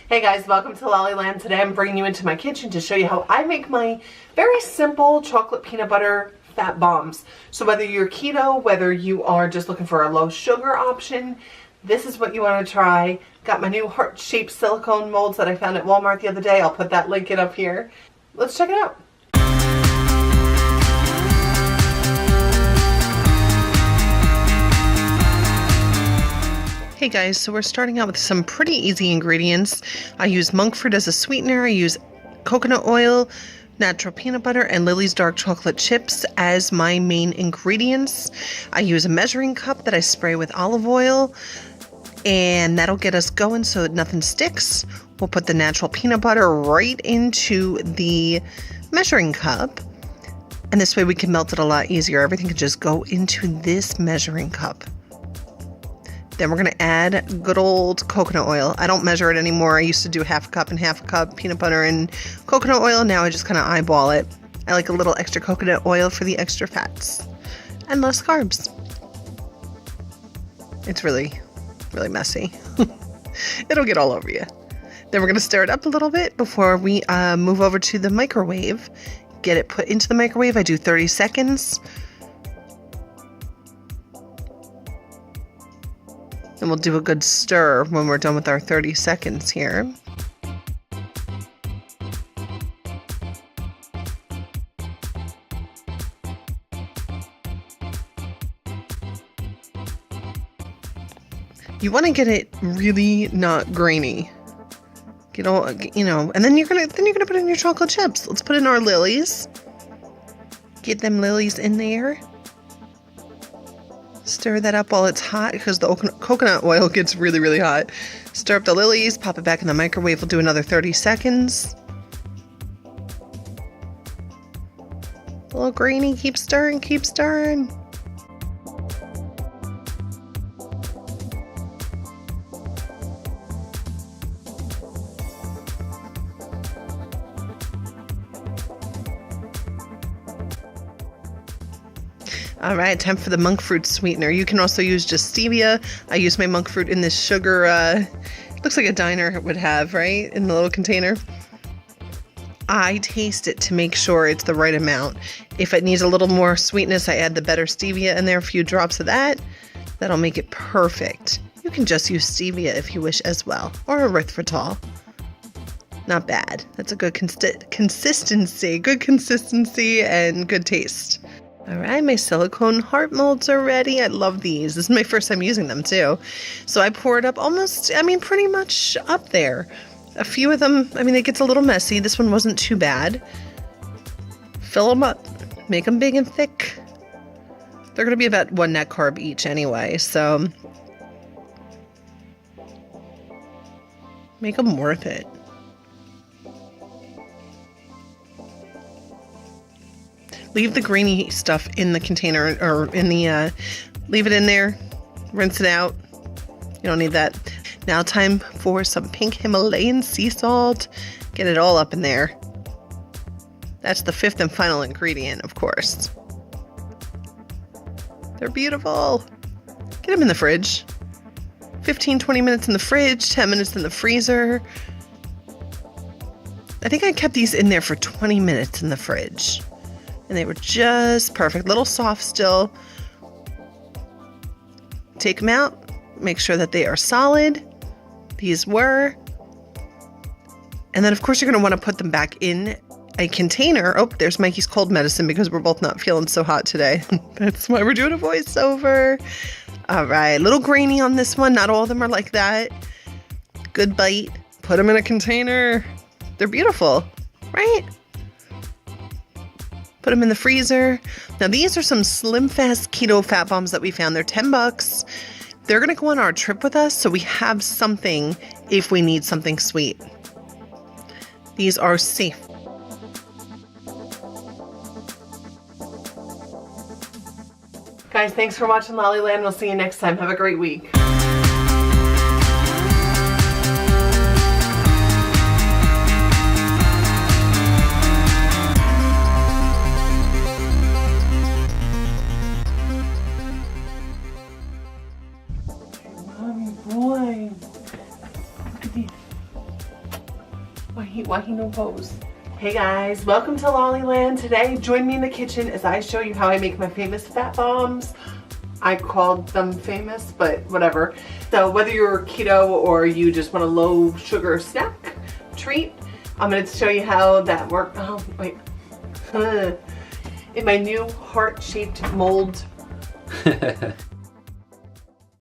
Hey guys, welcome to Lollyland. Today I'm bringing you into my kitchen to show you how I make my very simple chocolate peanut butter fat bombs. So whether you're keto, whether you are just looking for a low sugar option, this is what you want to try. Got my new heart-shaped silicone molds that I found at Walmart the other day. I'll put that link up here. Let's check it out. Hey guys, so we're starting out with some pretty easy ingredients. I use monk fruit as a sweetener. I use coconut oil, natural peanut butter, and Lily's dark chocolate chips as my main ingredients. I use a measuring cup that I spray with olive oil, and that'll get us going so that nothing sticks. We'll put the natural peanut butter right into the measuring cup, and this way we can melt it a lot easier. Everything can just go into this measuring cup. Then we're going to add good old coconut oil. I don't measure it anymore. I used to do half a cup and half a cup peanut butter and coconut oil. Now I just kind of eyeball it. I like a little extra coconut oil for the extra fats and less carbs. It's really, really messy. It'll get all over you. Then we're going to stir it up a little bit before we move over to the microwave. Get it put into the microwave. I do 30 seconds. And we'll do a good stir when we're done with our 30 seconds here. You want to get it really not grainy. Get all, and then you're gonna put in your chocolate chips. Let's put in our lilies. Get them lilies in there. Stir that up while it's hot because the coconut oil gets really, really hot. Stir up the lilies, pop it back in the microwave. We'll do another 30 seconds. A little grainy, keep stirring, keep stirring. All right, time for the monk fruit sweetener. You can also use just stevia. I use my monk fruit in this sugar, looks like a diner would have, right? In the little container. I taste it to make sure it's the right amount. If it needs a little more sweetness, I add the better stevia in there, a few drops of that. That'll make it perfect. You can just use stevia if you wish as well, or erythritol. Not bad. That's a good consistency, and good taste. All right, my silicone heart molds are ready. I love these. This is my first time using them too. So I pour it up pretty much up there. A few of them, it gets a little messy. This one wasn't too bad. Fill them up. Make them big and thick. They're going to be about 1 net carb each anyway, so make them worth it. Leave the grainy stuff in the container or in the, leave it in there, rinse it out. You don't need that. Now time for some pink Himalayan sea salt. Get it all up in there. That's the 5th and final ingredient, of course. They're beautiful. Get them in the fridge. 15-20 minutes in the fridge, 10 minutes in the freezer. I think I kept these in there for 20 minutes in the fridge. And they were just perfect. Little soft still. Take them out. Make sure that they are solid. These were. And then, of course, you're going to want to put them back in a container. Oh, there's Mikey's cold medicine because we're both not feeling so hot today. That's why we're doing a voiceover. All right. A little grainy on this one. Not all of them are like that. Good bite. Put them in a container. They're beautiful, right? Put them in the freezer. Now these are some Slim Fast Keto Fat Bombs that we found. They're $10. They're going to go on our trip with us, so we have something if we need something sweet. These are safe. Guys, thanks for watching Lollyland. We'll see you next time. Have a great week. Boy, look at these. Why he no pose? Hey guys, welcome to Lollyland. Today, join me in the kitchen as I show you how I make my famous fat bombs. I called them famous, but whatever. So whether you're keto or you just want a low sugar snack treat, I'm going to show you how that works. Oh, wait. In my new heart-shaped mold.